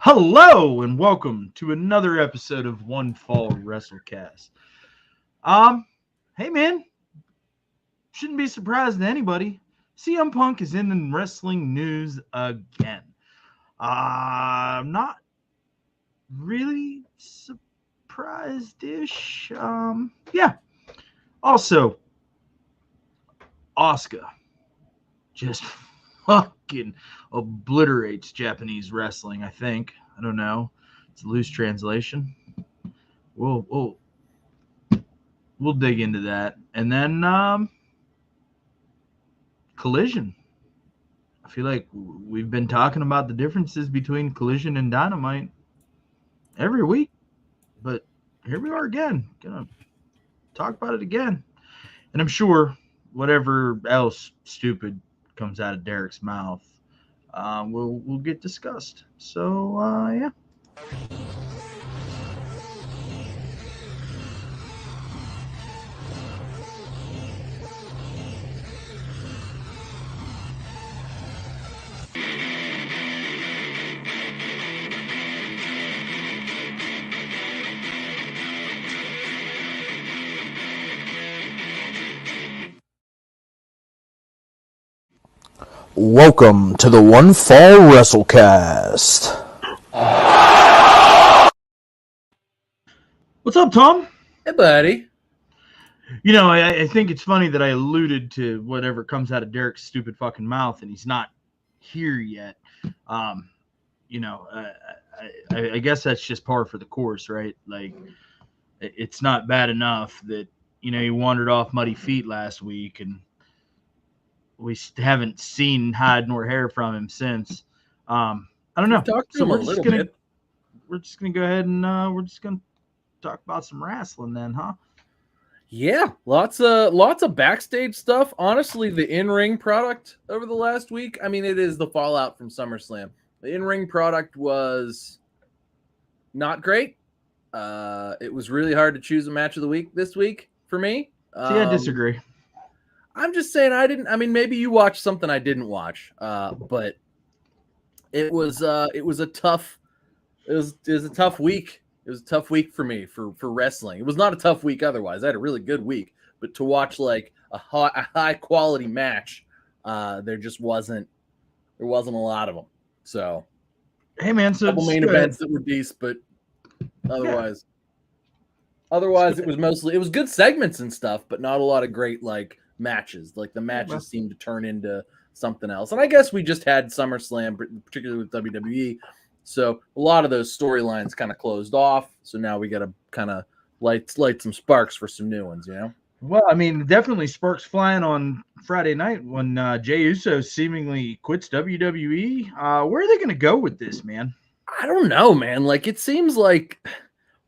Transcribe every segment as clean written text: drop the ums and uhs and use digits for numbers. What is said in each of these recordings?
Hello and welcome to another episode of One Fall WrestleCast. Um, hey man, shouldn't be surprising to anybody. CM Punk is in the wrestling news again. I'm not really surprised-ish. Yeah. Also, Asuka just fucking obliterates Japanese wrestling. I think. I don't know. It's a loose translation. We'll we'll dig into that, and then Collision. I feel like we've been talking about the differences between Collision and Dynamite every week, but here we are again, gonna talk about it again, and I'm sure whatever else stupid comes out of Derek's mouth, we'll get discussed. So yeah. Welcome to the One Fall WrestleCast. What's up, Tom? Hey, buddy. You know, I think it's funny that I alluded to whatever comes out of Derek's stupid fucking mouth, and he's not here yet. You know, I guess that's just par for the course, right? Like, it's not bad enough that, you know, he wandered off muddy feet last week, and we haven't seen hide nor hair from him since. I don't know. So we're just gonna go ahead and we're just gonna talk about some wrestling then, huh? Yeah, lots of backstage stuff. Honestly, the in-ring product over the last week, I mean, it is the fallout from SummerSlam. The in-ring product was not great. It was really hard to choose a match of the week this week for me. See, I disagree. I'm just saying I mean, maybe you watched something I didn't watch, but it was a tough week. It was a tough week for me for wrestling. It was not a tough week otherwise. I had a really good week, but to watch like a high quality match, there wasn't a lot of them. So, hey man, so couple main events that were decent, but otherwise it was good segments and stuff, but not a lot of great like matches. Like the matches seemed to turn into something else. And I guess we just had SummerSlam, particularly with WWE. So a lot of those storylines kind of closed off. So now we got to kind of light some sparks for some new ones, you know? Well, I mean, definitely sparks flying on Friday night when Jey Uso seemingly quits WWE. Where are they going to go with this, man? I don't know, man. Like, it seems like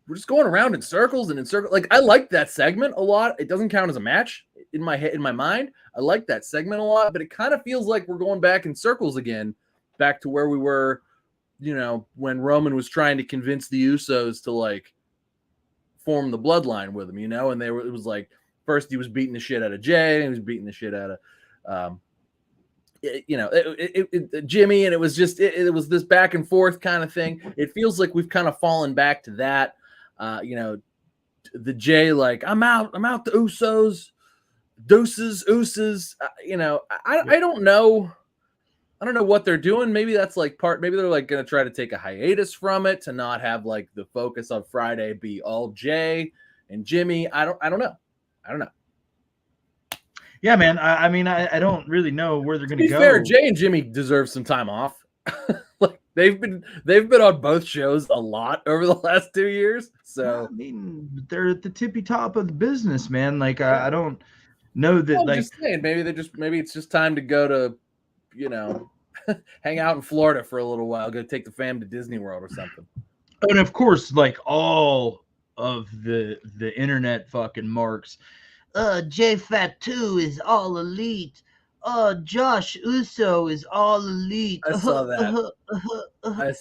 we're just going around in circles and in circles. Like, I like that segment a lot. It doesn't count as a match in my head, in my mind. I like that segment a lot, but it kind of feels like we're going back in circles again, back to where we were, you know, when Roman was trying to convince the Usos to like form the bloodline with him, you know, and it was like first he was beating the shit out of Jay, and he was beating the shit out of, Jimmy, and it was just it was this back and forth kind of thing. It feels like we've kind of fallen back to that, you know, the Jay like I'm out the Usos, deuces, ooses, you know, I don't know. I don't know what they're doing. Maybe that's like maybe they're like going to try to take a hiatus from it to not have like the focus on Friday be all Jay and Jimmy. I don't know. Yeah, man. I mean, I don't really know where they're going to go. To be fair, Jay and Jimmy deserve some time off. Like they've been on both shows a lot over the last 2 years. So I mean, they're at the tippy top of the business, man. Like I don't know that. I'm just saying, maybe it's just time to go to, you know, hang out in Florida for a little while, go take the fam to Disney World or something. And of course, like all of the internet fucking marks, J Fatu is all elite. Josh Uso is all elite. I saw that. Too. I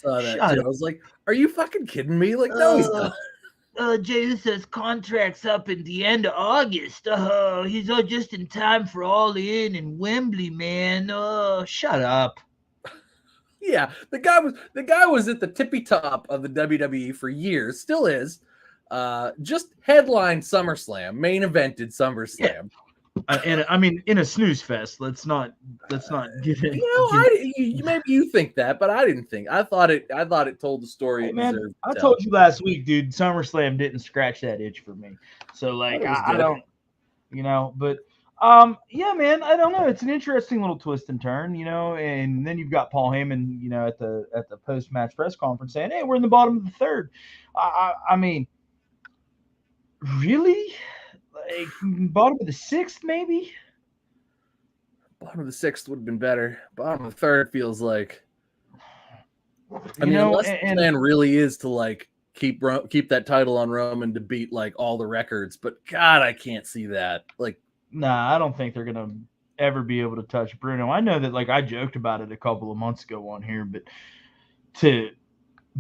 was like, are you fucking kidding me? Like, no, he's not. Jey Uso's contract's up in the end of August. He's just in time for All In Wembley, man. Shut up. Yeah, the guy was at the tippy top of the WWE for years, still is. Just headlined SummerSlam, main evented SummerSlam. And I mean, in a snooze fest. Let's not get it. Maybe you think that, but I didn't think. I thought it told the story it Man, deserved. I told you last week, dude. SummerSlam didn't scratch that itch for me. So like, I don't, but yeah, man, I don't know. It's an interesting little twist and turn, and then you've got Paul Heyman, at the post match press conference saying, "Hey, we're in the bottom of the third." I mean, really, like bottom of the sixth, maybe. Bottom of the sixth would have been better. Bottom of the third feels like. Unless the plan really is to like keep that title on Roman to beat like all the records, but God, I can't see that. Like, nah, I don't think they're gonna ever be able to touch Bruno. I know that, like, I joked about it a couple of months ago on here, but to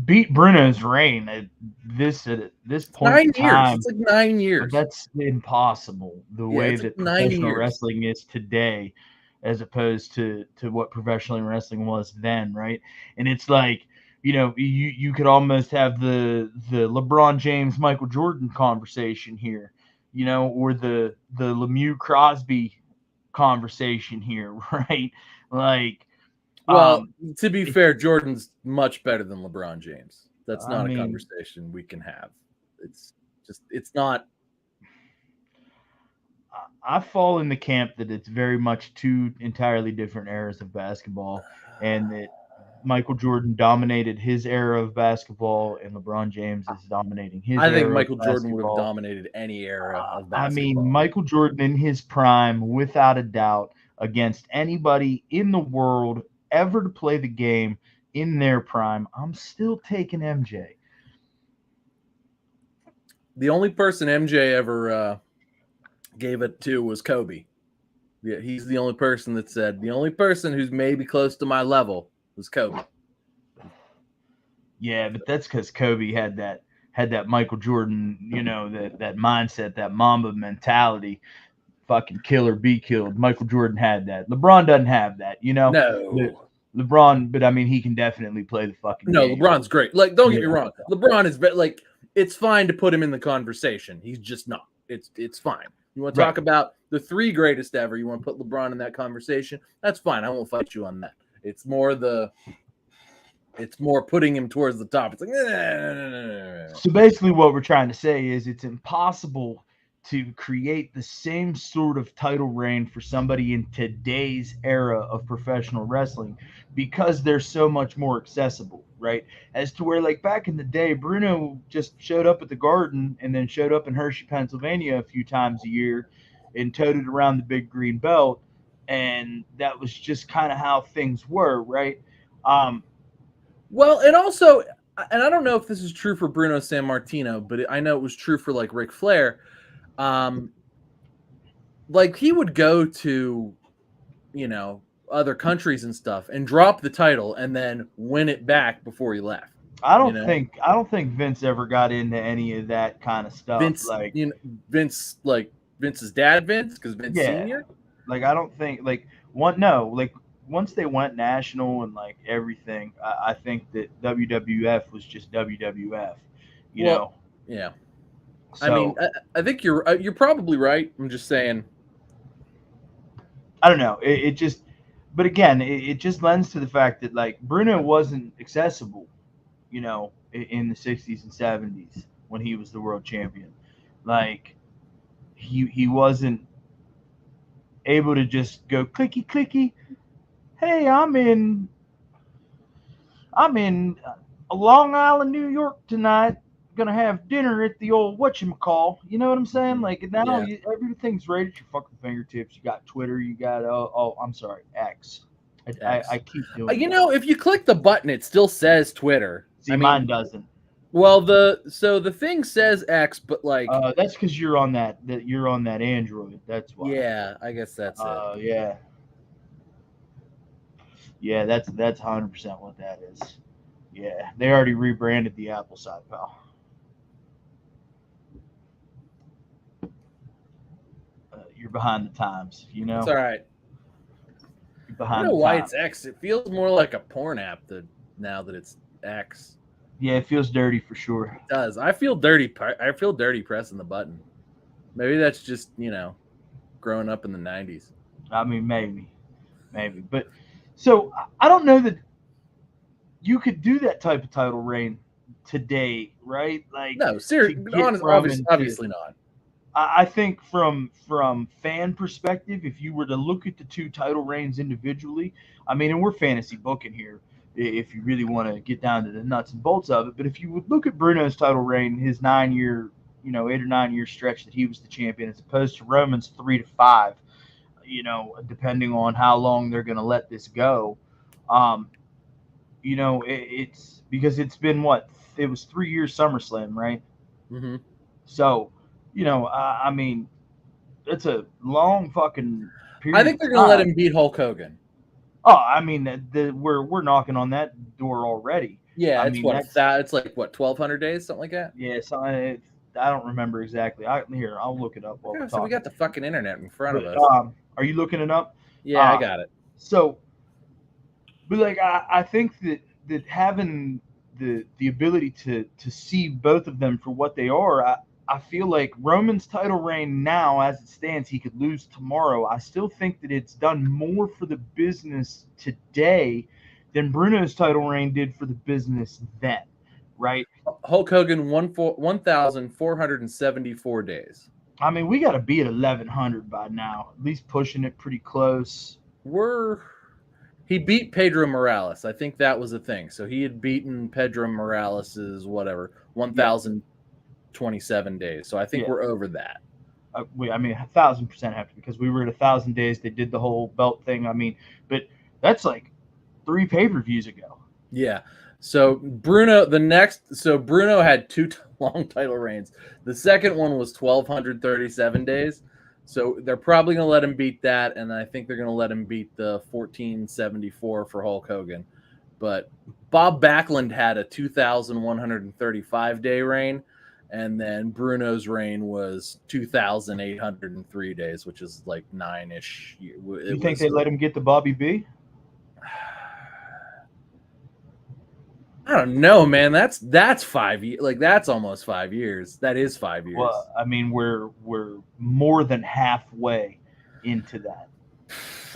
beat Bruno's reign at this point 9 in time, years. It's like 9 years. That's impossible. The way that professional wrestling is today, as opposed to what professional wrestling was then, right? And it's like, you could almost have the LeBron James Michael Jordan conversation here, or the Lemieux Crosby conversation here, right? Like, well, to be fair, Jordan's much better than LeBron James. That's not a conversation we can have. It's not. I fall in the camp that it's very much two entirely different eras of basketball, and that Michael Jordan dominated his era of basketball, and LeBron James is dominating his. I think Michael Jordan would have dominated any era of basketball. I mean, Michael Jordan in his prime, without a doubt, against anybody in the world ever to play the game in their prime. I'm still taking MJ. The only person MJ ever gave it to was Kobe. Yeah, he's the only person that said the only person who's maybe close to my level was Kobe. Yeah, but that's because Kobe had that Michael Jordan, that mindset, that Mamba mentality. Fucking kill or be killed. Michael Jordan had that. LeBron doesn't have that, No. LeBron, but I mean, he can definitely play the fucking game. LeBron's great. Like, don't get me wrong. LeBron is like, it's fine to put him in the conversation. He's just not. It's fine. You want to talk about the 3 greatest ever? You want to put LeBron in that conversation? That's fine. I won't fight you on that. It's more putting him towards the top. It's like, So basically, what we're trying to say is it's impossible to create the same sort of title reign for somebody in today's era of professional wrestling because they're so much more accessible, right? As to where, like, back in the day, Bruno just showed up at the Garden and then showed up in Hershey, Pennsylvania a few times a year and toted around the big green belt, and that was just kind of how things were, right? Well, and also, and I don't know if this is true for Bruno Sammartino, but I know it was true for like Ric Flair. Like he would go to, other countries and stuff and drop the title and then win it back before he left. I don't think Vince ever got into any of that kind of stuff. Vince's dad, because Vince Senior. Like I don't think once they went national and like everything, I think that WWF was just WWF. Yeah. So, I mean, I think you're probably right. I'm just saying. I don't know. But again, it just lends to the fact that like Bruno wasn't accessible, in the 60s and 70s when he was the world champion. Like he wasn't able to just go clicky clicky. Hey, I'm in Long Island, New York tonight. Gonna have dinner at the old whatchamacall. You know what I'm saying? Like now, everything's right at your fucking fingertips. You got Twitter. You got I'm sorry, X. I keep doing. If you click the button, it still says Twitter. See, mine doesn't. Well, the thing says X, but like that's because you're on that Android. That's why. Yeah, I guess that's it. Yeah. Yeah, that's 100% what that is. Yeah, they already rebranded the Apple side, pal. You're behind the times, It's all right. You're behind. I don't know the why times. it's X. It feels more like a porn app now that it's X. Yeah, it feels dirty for sure. It does. I feel dirty. I feel dirty pressing the button. Maybe that's just growing up in the 90s. I mean, maybe, but so I don't know that you could do that type of title reign today, right? Like, No, to seriously, get Roman obviously not. I think from fan perspective, if you were to look at the two title reigns individually, I mean, and we're fantasy booking here, if you really want to get down to the nuts and bolts of it. But if you would look at Bruno's title reign, his 9-year, 8 or 9 year stretch that he was the champion, as opposed to Roman's 3 to 5, depending on how long they're going to let this go. It's because it's been it was 3 years SummerSlam, right? Mm-hmm. So, I mean, it's a long fucking period. I think they're going to let him beat Hulk Hogan. Oh, I mean, we're knocking on that door already. Yeah, it's like 1,200 days, something like that. Yeah, so I don't remember exactly. I'll look it up while we're talking. So we got the fucking internet in front of us. Are you looking it up? Yeah, I got it. So, but like I think that having the ability to see both of them for what they are, I feel like Roman's title reign now, as it stands, he could lose tomorrow. I still think that it's done more for the business today than Bruno's title reign did for the business then, right? Hulk Hogan 1,474 days. I mean, we got to be at 1,100 by now, at least pushing it pretty close. He beat Pedro Morales. I think that was a thing. So he had beaten Pedro Morales's 1,027 days. So I think we're over that. I mean, 1,000% have to, because we were at 1,000 days. They did the whole belt thing. I mean, but that's like 3 pay-per-views ago. Yeah. So Bruno had 2 long title reigns. The second one was 1,237 days. So they're probably going to let him beat that, and I think they're going to let him beat the 1,474 for Hulk Hogan. But Bob Backlund had a 2,135-day reign, and then Bruno's reign was 2,803 days, which is like 9-ish. You think they let him get the Bobby B? I don't know, man. That's 5 years. Like, that's almost 5 years. That is 5 years. Well, I mean, we're more than halfway into that.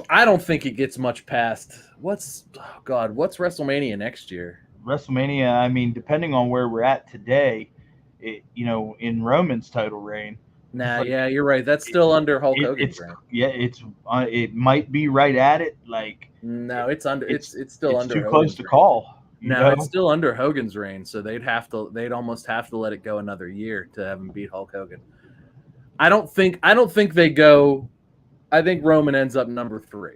I don't think it gets much past what's WrestleMania next year? WrestleMania, I mean, depending on where we're at today, in Roman's title reign. Nah, yeah, you're right. That's still under Hulk Hogan's reign. Yeah, it might be right at it. Like, no, it's under. It's still under. It's too close to call. No, it's still under Hogan's reign, so they'd almost have to let it go another year to have him beat Hulk Hogan. I don't think they go. I think Roman ends up number 3.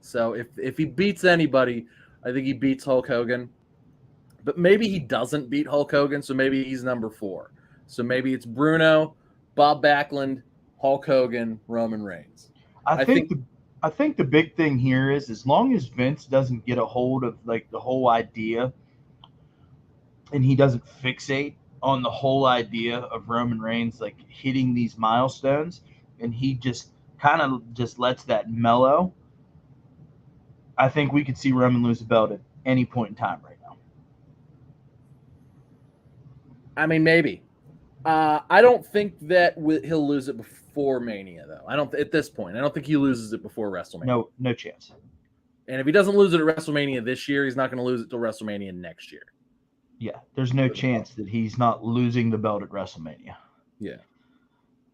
So if he beats anybody, I think he beats Hulk Hogan. But maybe he doesn't beat Hulk Hogan, so maybe he's number 4. So maybe it's Bruno, Bob Backlund, Hulk Hogan, Roman Reigns. I think the big thing here is, as long as Vince doesn't get a hold of like the whole idea, and he doesn't fixate on the whole idea of Roman Reigns like hitting these milestones, and he just kind of just lets that mellow, I think we could see Roman lose the belt at any point in time right now. I mean, maybe. I don't think that he'll lose it before Mania, though. I don't at this point. I don't think he loses it before WrestleMania. No chance. And if he doesn't lose it at WrestleMania this year, he's not going to lose it till WrestleMania next year. Yeah, there's no chance that he's not losing the belt at WrestleMania. Yeah,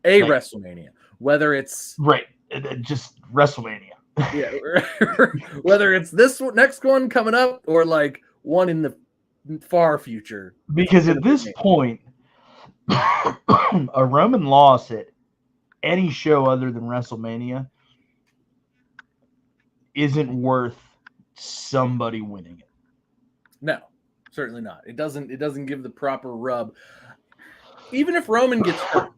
WrestleMania, whether it's just WrestleMania. Yeah, whether it's this next one coming up or like one in the far future. Because at this point, a Roman loss at any show other than WrestleMania isn't worth somebody winning it. No, certainly not. It doesn't give the proper rub. Even if Roman gets hurt.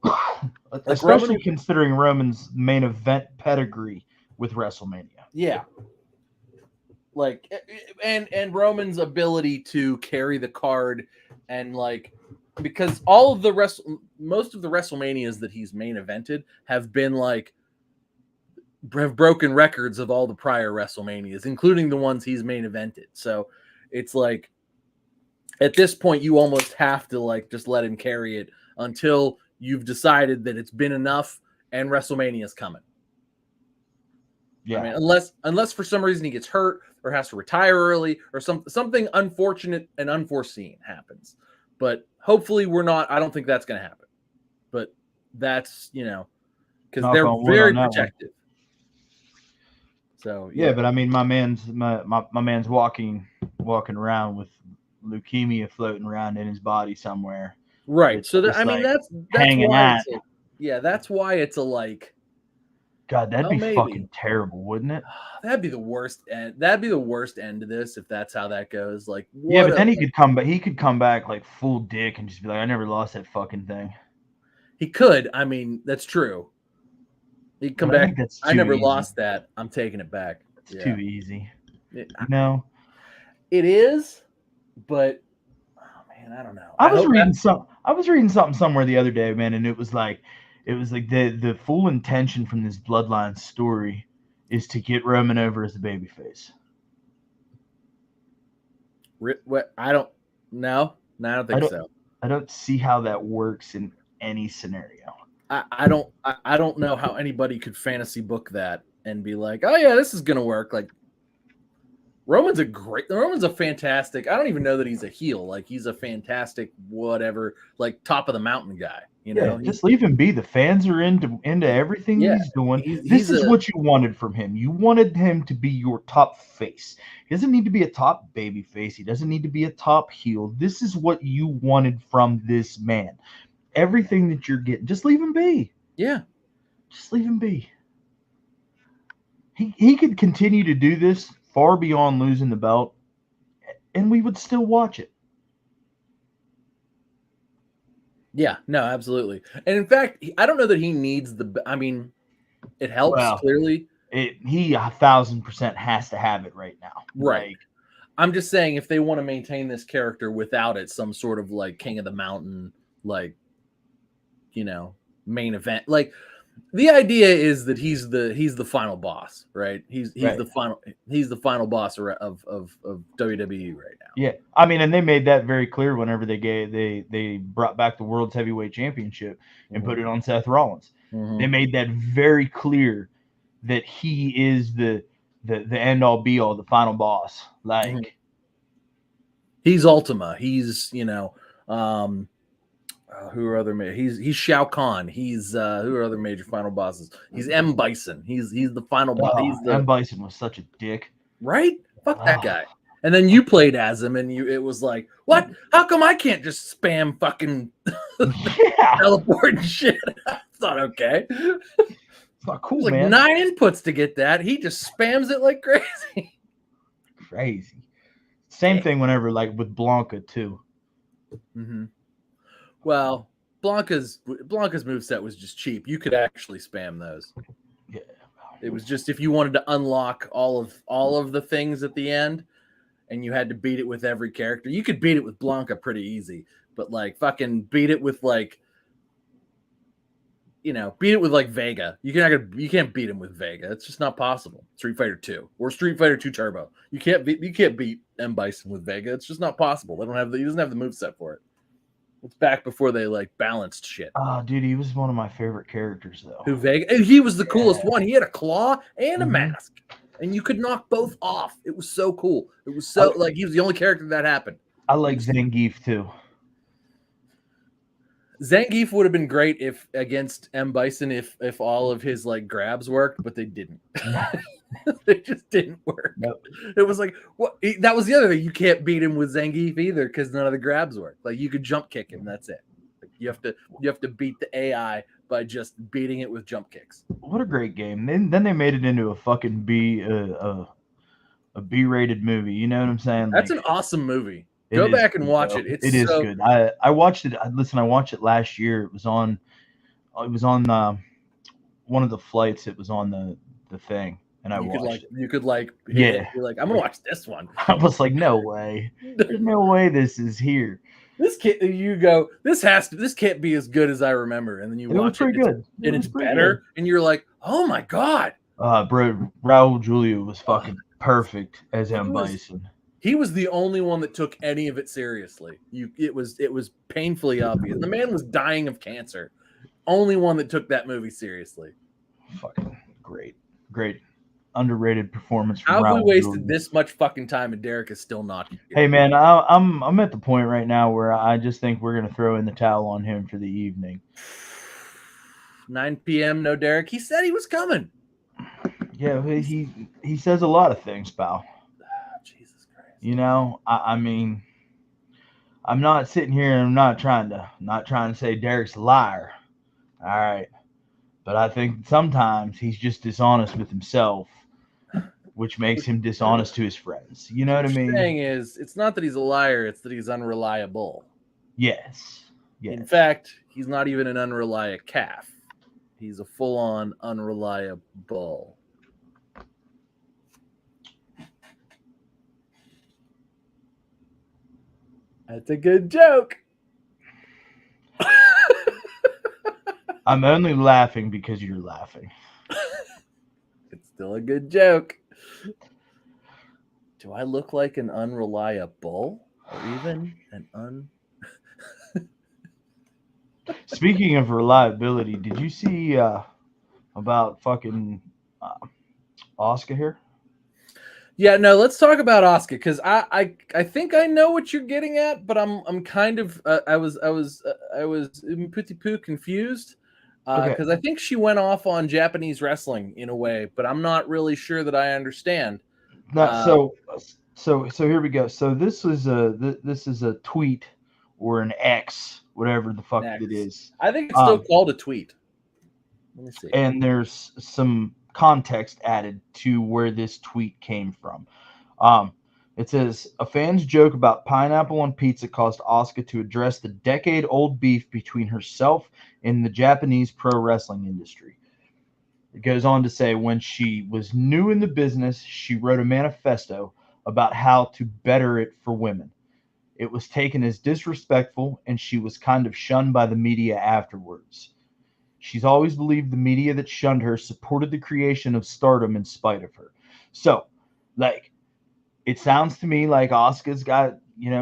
Especially considering Roman's main event pedigree with WrestleMania. Yeah. Like, and Roman's ability to carry the card, and like, because most of the WrestleManias that he's main evented have been like have broken records of all the prior WrestleManias, including the ones he's main evented. So it's like at this point, you almost have to like just let him carry it until you've decided that it's been enough and WrestleMania is coming. Yeah, I mean, unless for some reason he gets hurt or has to retire early or something unfortunate and unforeseen happens. But hopefully we're not. I don't think that's going to happen. But that's, you know, because they're very protective. So yeah, but I mean, my man's walking around with leukemia floating around in his body somewhere. Right. It's so I mean, that's hanging why that's why it's a like. God, that'd be fucking terrible, wouldn't it? That'd be the worst end. That'd be the worst end to this if that's how that goes. Like, yeah, but then he could come back. He could come back like full dick and just be like, "I never lost that fucking thing." He could. I mean, that's true. He'd come back. I never lost that. I'm taking it back. It's too easy. No, it is. But oh man, I don't know. I was reading something somewhere the other day, man, and it was like the full intention from this bloodline story is to get Roman over as a babyface. What? I don't think so. I don't see how that works in any scenario. I don't know how anybody could fantasy book that and be like, oh yeah, this is gonna work. Like Roman's a fantastic. I don't even know that he's a heel. Like he's a fantastic whatever, like top of the mountain guy. You know, just leave him be. The fans are into everything he's doing. This is what you wanted from him. You wanted him to be your top face. He doesn't need to be a top baby face. He doesn't need to be a top heel. This is what you wanted from this man. Everything that you're getting, just leave him be. Yeah. Just leave him be. He could continue to do this far beyond losing the belt, and we would still watch it. Yeah, no, absolutely. And in fact, I don't know that he needs I mean, it helps clearly. He 1,000% has to have it right now. Right. Like, I'm just saying if they want to maintain this character without it, some sort of like King of the Mountain, like, you know, main event. Like the idea is that he's the final boss, right? He's the final boss of WWE right now. Yeah, I mean, and they made that very clear whenever they brought back the World's Heavyweight Championship and put it on Seth Rollins. Mm-hmm. They made that very clear that he is the end all be all, the final boss. Like he's Ultima. He's, you know, who are other he's Shao Kahn. He's who are other major final bosses? He's M. Bison. He's the final boss. M. Bison was such a dick. Right? Fuck that guy. And then you played as him, and it was like, what? How come I can't just spam fucking teleport and shit? That's not okay. It's not cool, man. Like 9 inputs to get that. He just spams it like crazy. Crazy. Same thing whenever, like with Blanca too. Mm-hmm. Well, Blanca's moveset was just cheap. You could actually spam those. Yeah. It was just if you wanted to unlock all of the things at the end and you had to beat it with every character. You could beat it with Blanca pretty easy, but like fucking beat it with like, you know, beat it with like Vega. You can't beat him with Vega. It's just not possible. Street Fighter 2 or Street Fighter 2 Turbo. You can't beat M. Bison with Vega. It's just not possible. He doesn't have the moveset for it. It's back before they like balanced shit. Oh, dude, he was one of my favorite characters though. Who Vega? And he was the coolest one. He had a claw and a mask, and you could knock both off. It was so cool. It was so like he was the only character that happened. I like Zangief too. Zangief would have been great if against M. Bison if all of his like grabs worked, but they didn't. They just didn't work. Nope. It was like what that was the other thing. You can't beat him with Zangief either because none of the grabs work. Like you could jump kick him, that's it. Like, you have to beat the AI by just beating it with jump kicks. What a great game. Then they made it into a fucking B-rated movie. You know what I'm saying? That's an awesome movie. Go back and watch it. It is good. I watched it. Listen, I watched it last year. It was on one of the flights. It was on the thing. And I watched it. You could like, you're like, I'm gonna watch this one. I was like, no way. There's no way this is here. This can't be as good as I remember. And then you watch it. Pretty good. And it's better. Good. And you're like, oh my God, Bro, Raul Julia was fucking perfect as M. Bison. He was the only one that took any of it seriously. It was painfully obvious. The man was dying of cancer. Only one that took that movie seriously. Fucking great, underrated performance from How have we Raul wasted Julia. this much fucking time and Derek is still not here? Hey man, I'm at the point right now where I just think we're gonna throw in the towel on him for the evening. 9 p.m. No Derek. He said he was coming. Yeah, he says a lot of things, pal. Jesus Christ. You know, I mean, I'm not sitting here and I'm not trying to say Derek's a liar. All right. But I think sometimes he's just dishonest with himself, which makes him dishonest to his friends. You know what I What you're mean? saying is, it's not that he's a liar, it's that he's unreliable. Yes. In fact, he's not even an unreliable calf. He's a full-on unreliable. That's a good joke. I'm only laughing because you're laughing. It's still a good joke. Do I look like an unreliable or even an Speaking of reliability, did you see about fucking Asuka here? Yeah, no, let's talk about Asuka because I think I know what you're getting at, but I'm kind of I was pretty poo confused because I think she went off on Japanese wrestling in a way, but I'm not really sure that I understand. So here we go. So this is a tweet or an X, whatever the fuck it is. I think it's still called a tweet. Let me see. And there's some context added to where this tweet came from. It says a fan's joke about pineapple on pizza caused Asuka to address the decade-old beef between herself and the Japanese pro wrestling industry. It goes on to say when she was new in the business, she wrote a manifesto about how to better it for women. It was taken as disrespectful, and she was kind of shunned by the media afterwards. She's always believed the media that shunned her supported the creation of stardom in spite of her. So, like, it sounds to me like Asuka's got,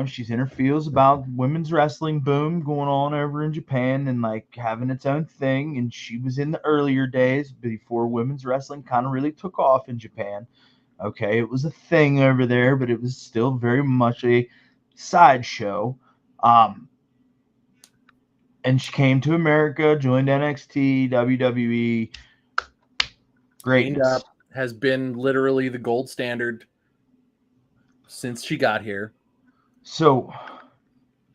she's in her feels about women's wrestling boom going on over in Japan and like having its own thing. And she was in the earlier days before women's wrestling kind of really took off in Japan. Okay, it was a thing over there, but it was still very much a sideshow. And she came to America, joined NXT, WWE. Greatness. Has been literally the gold standard since she got here. So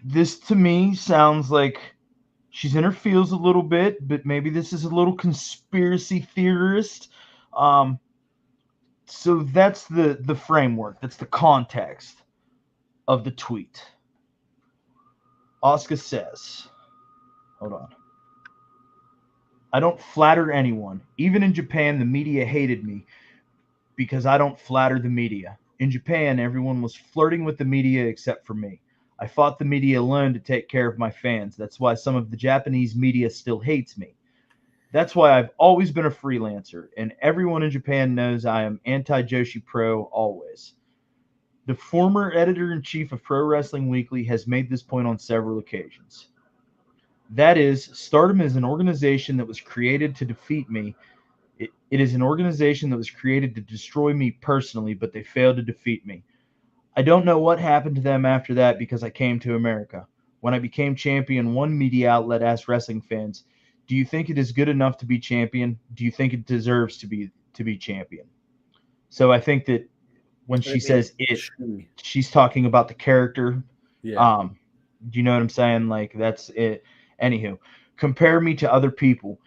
this to me sounds like she's in her feels a little bit, but maybe this is a little conspiracy theorist. So that's the framework. That's the context of the tweet. Asuka says, hold on. I don't flatter anyone. Even in Japan, the media hated me because I don't flatter the media. In Japan, everyone was flirting with the media except for me. I fought the media alone to take care of my fans. That's why some of the Japanese media still hates me. That's why I've always been a freelancer, and everyone in Japan knows I am anti-Joshi Pro always. The former editor-in-chief of Pro Wrestling Weekly has made this point on several occasions. That is, Stardom is an organization that was created to defeat me. It is an organization that was created to destroy me personally, but they failed to defeat me. I don't know what happened to them after that because I came to America. When I became champion, one media outlet asked wrestling fans, do you think it is good enough to be champion? Do you think it deserves to be champion? So I think that when she says it, she's talking about the character. Yeah. Do you know what I'm saying? Like, that's it. Anywho, compare me to other people.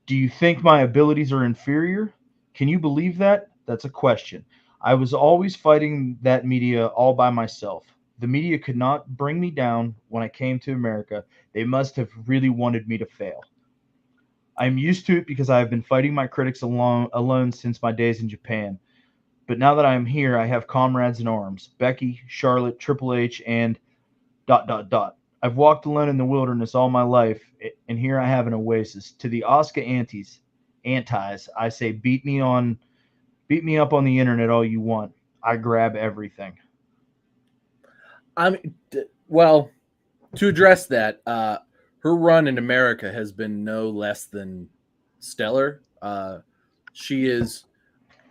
Do you think my abilities are inferior? Can you believe that? That's a question. I was always fighting that media all by myself. The media could not bring me down when I came to America. They must have really wanted me to fail. I'm used to it because I have been fighting my critics alone since my days in Japan. But now that I am here, I have comrades in arms. Becky, Charlotte, Triple H, and ... I've walked alone in the wilderness all my life, and here I have an oasis. To the Asuka Antis, antis. I say beat me up on the internet all you want. I grab everything. Well, to address that, her run in America has been no less than stellar. She is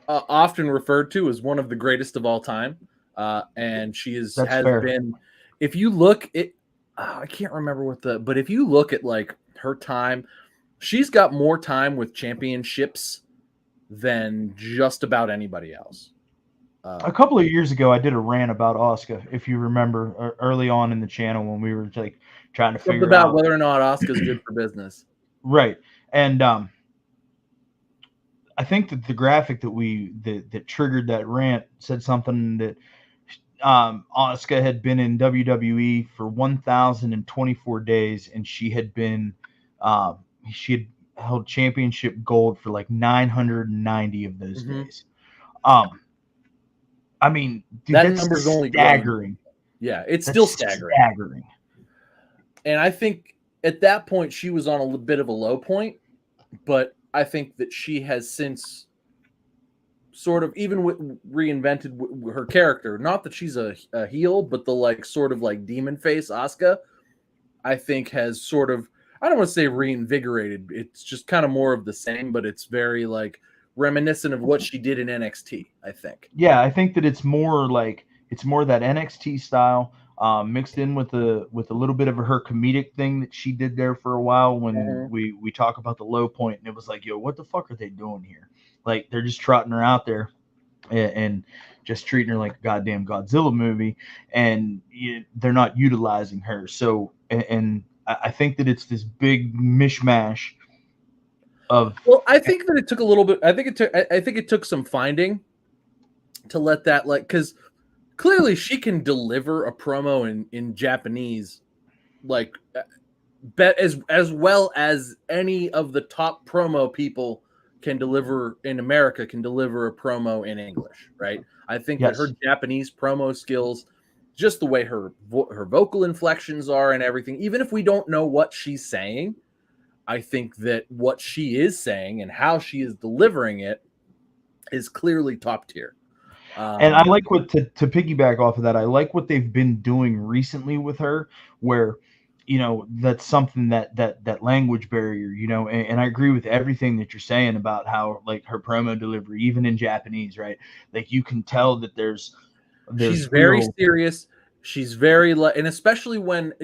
often referred to as one of the greatest of all time, and she has fair. been. If you look at, I can't remember but if you look at like her time, she's got more time with championships than just about anybody else. A couple of years ago, I did a rant about Asuka, if you remember, early on in the channel when we were like trying to figure out whether or not Asuka's good for business. Right, and I think that the graphic that triggered that rant said something that Asuka had been in WWE for 1,024 days, and she had held championship gold for like 990 of those days. I mean, dude, that that's number's only staggering. Yeah, it's still staggering. And I think at that point she was on a bit of a low point, but I think that she has since sort of even reinvented her character. Not that she's a heel, but the like sort of like demon face Asuka, I think has sort of, I don't want to say reinvigorated. It's just kind of more of the same, but it's very like reminiscent of what she did in NXT, I think. Yeah, I think that it's more that NXT style mixed in with a little bit of her comedic thing that she did there for a while when we talk about the low point, and it was like, yo, what the fuck are they doing here? Like, they're just trotting her out there and just treating her like a goddamn Godzilla movie, and they're not utilizing her. So, and I think that it's this big mishmash of. Well, I think that it took a little bit. I think it took some finding to let that, like, because clearly she can deliver a promo in Japanese, like, as well as any of the top promo people can deliver in America can deliver a promo in English, right? I think that her Japanese promo skills, just the way her vocal inflections are and everything, even if we don't know what she's saying, I think that what she is saying and how she is delivering it is clearly top tier. And I like what to piggyback off of that. I like what they've been doing recently with her, where, that's something that language barrier, and I agree with everything that you're saying about how, like, her promo delivery, even in Japanese, right? Like, you can tell that there's she's very serious. She's very, and especially when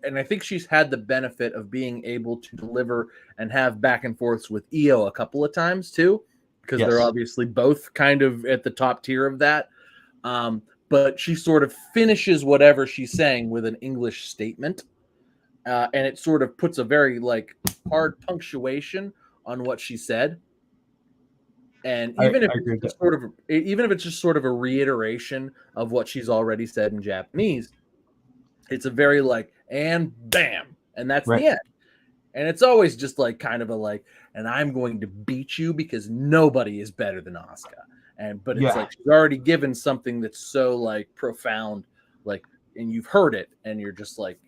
and I think she's had the benefit of being able to deliver and have back and forths with Io a couple of times too, because they're obviously both kind of at the top tier of that. But she sort of finishes whatever she's saying with an English statement. And it sort of puts a very like hard punctuation on what she said. And even if it's just sort of a reiteration of what she's already said in Japanese, it's a very like, and bam, and that's the end. And it's always just like kind of a like, and I'm going to beat you because nobody is better than Asuka. But it's like she's already given something that's so like profound, like, and you've heard it, and you're just like,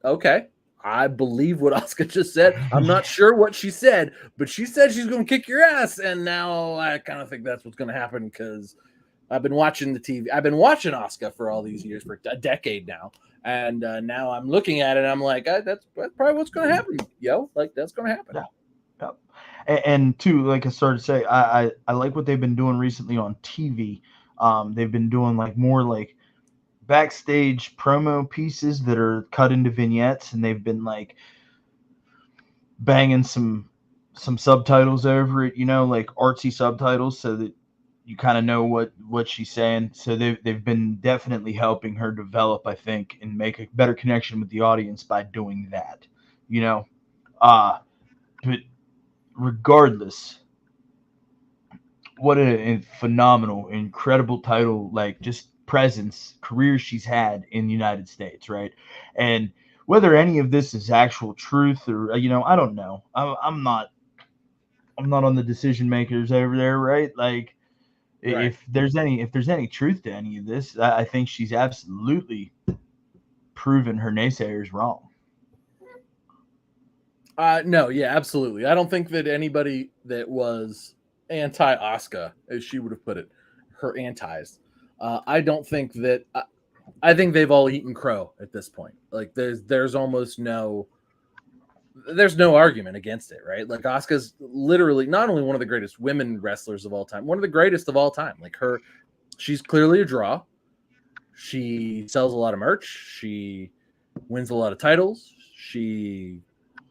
okay, I believe what Asuka just said. I'm not sure what she said, but she said she's going to kick your ass, and now I kind of think that's what's going to happen because I've been watching the TV. I've been watching Asuka for all these years, for a decade now. And now I'm looking at it, and I'm like, that's probably what's going to happen, yo. Like, that's going to happen. Yeah. And too, like I started to say, I like what they've been doing recently on TV. They've been doing like more like backstage promo pieces that are cut into vignettes, and they've been like banging some subtitles over it, like artsy subtitles, so that you kind of know what she's saying. So they've been definitely helping her develop, I think, and make a better connection with the audience by doing that, but regardless, what a phenomenal, incredible title, like, just presence, career she's had in the United States, right? And whether any of this is actual truth or, I don't know. I'm not on the decision makers over there, right? Like, if there's any truth to any of this, I think she's absolutely proven her naysayers wrong. No, yeah, absolutely. I don't think that anybody that was anti-Asuka, as she would have put it, her antis. I don't think that. I think they've all eaten crow at this point. Like there's almost no argument against it, right? Like Asuka's literally not only one of the greatest women wrestlers of all time, one of the greatest of all time. Like she's clearly a draw. She sells a lot of merch. She wins a lot of titles. She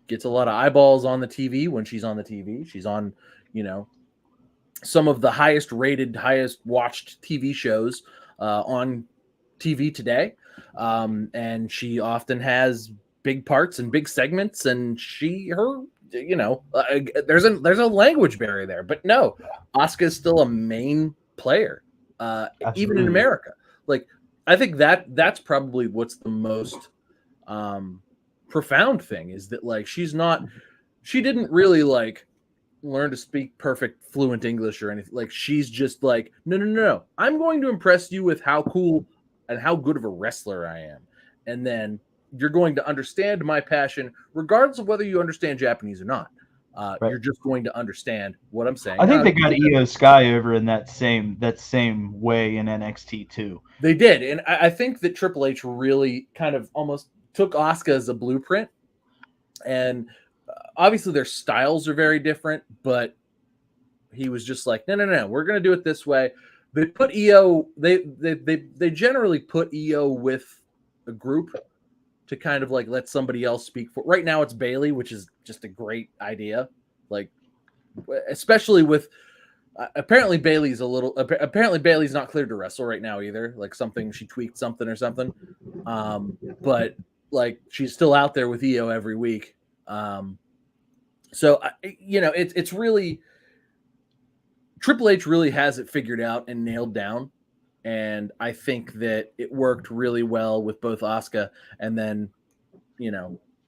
gets a lot of eyeballs on the TV when she's on the TV. She's on, some of the highest rated, highest watched TV shows on TV today. And she often has big parts and big segments, and there's a language barrier there, but no, Asuka is still a main player, even in America. Like, I think that's probably what's the most profound thing is that, like, she didn't really like learn to speak perfect fluent English or anything. Like, she's just like, no, I'm going to impress you with how cool and how good of a wrestler I am, and then you're going to understand my passion regardless of whether you understand Japanese or not. Right. You're just going to understand what I'm saying. I think they got Io Sky over in that same way in NXT too. They did, and I think that Triple H really kind of almost took Asuka as a blueprint. And obviously their styles are very different, but he was just like, no, we're going to do it this way. They put Io. They generally put Io with a group to kind of like let somebody else speak for. Right now it's Bayley, which is just a great idea. Like, especially with apparently Bayley's not cleared to wrestle right now either. Like, she tweaked something or something. But like, she's still out there with Io every week. So it's really, Triple H really has it figured out and nailed down. And I think that it worked really well with both Asuka and then,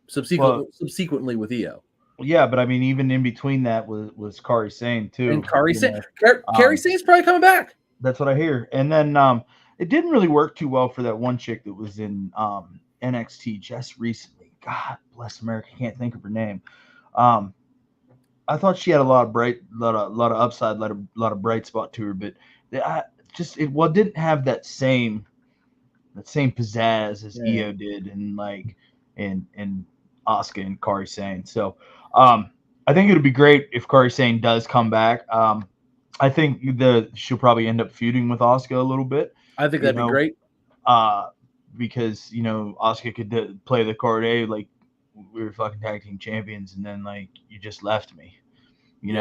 subsequently with Io. Yeah, but I mean, even in between that was Kairi Sane too. And Kairi Sane, Kairi Sane's probably coming back. That's what I hear. And then it didn't really work too well for that one chick that was in NXT just recently. God bless America, I can't think of her name. I thought she had a lot of upside, a lot of bright spot to her, but it didn't have that same pizzazz as Io did, and like and Asuka and Kairi Sane. So I think it would be great if Kairi Sane does come back. I think she'll probably end up feuding with Asuka a little bit. I think that'd be great. Because Asuka could play the card, like, we were fucking tag team champions, and then like you just left me, you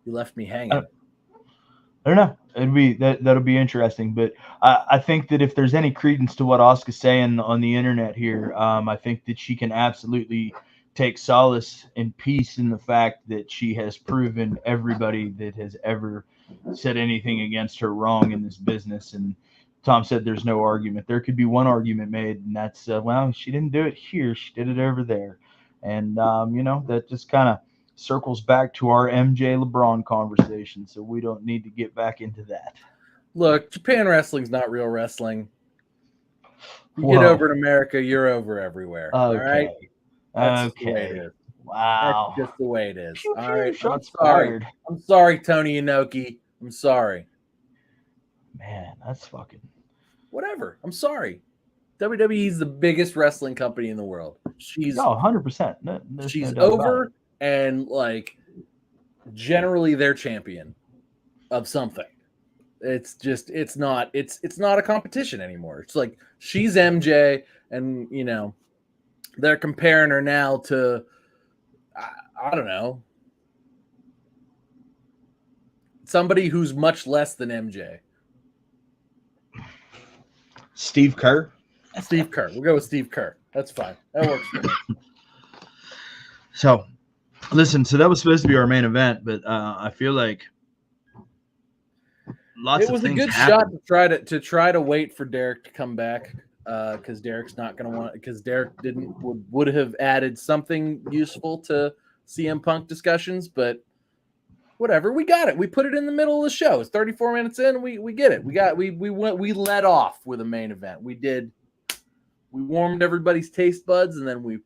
left me hanging. I don't know. That'll be interesting, but I think that if there's any credence to what Asuka's saying on the internet here, I think that she can absolutely take solace and peace in the fact that she has proven everybody that has ever said anything against her wrong in this business. And Tom said there's no argument. There could be one argument made, and that's, well, she didn't do it here. She did it over there. And, that just kind of circles back to our MJ LeBron conversation, so we don't need to get back into that. Look, Japan wrestling's not real wrestling. You get over in America, you're over everywhere. Okay. All right? That's okay. The way it is. Wow. That's just the way it is. Pew, all right. Shots fired. I'm sorry, Tony Inoki. I'm sorry. Man, that's fucking... Whatever. I'm sorry. WWE is the biggest wrestling company in the world. She's 100%. She's over, and like generally they're champion of something. It's not a competition anymore. It's like she's MJ, and they're comparing her now to I don't know, somebody who's much less than MJ. Steve Kerr. We'll go with Steve Kerr. That's fine. That works for me. So, listen. So that was supposed to be our main event, but I feel like it was a good shot to try to wait for Derek to come back, because Derek's not going to want, because Derek would have added something useful to CM Punk discussions, but whatever. We got it. We put it in the middle of the show. It's 34 minutes in. We get it. We let off with a main event. We warmed everybody's taste buds, and then we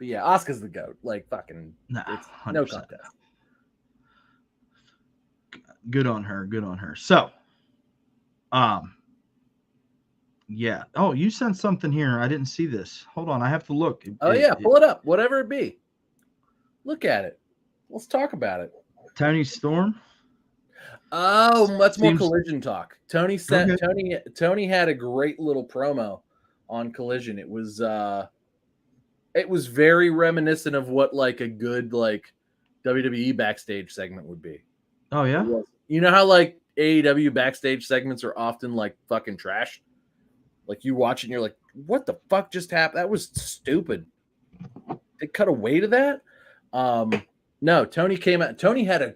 But yeah, Asuka's the GOAT. Like fucking, Nah, it's 100%. no contest. Good on her. Good on her. So, yeah. Oh, you sent something here. I didn't see this. Hold on. I have to look. Pull it up. Whatever it be. Look at it. Let's talk about it. Tony Storm. Oh, that's more Seems- Collision talk. Tony said Okay. Tony had a great little promo on Collision. It was very reminiscent of what like a good like WWE backstage segment would be. Oh yeah. You know how like AEW backstage segments are often like fucking trash? Like you watch it and you're like, what the fuck just happened? That was stupid. They cut away to that. No, Tony came out. Tony had a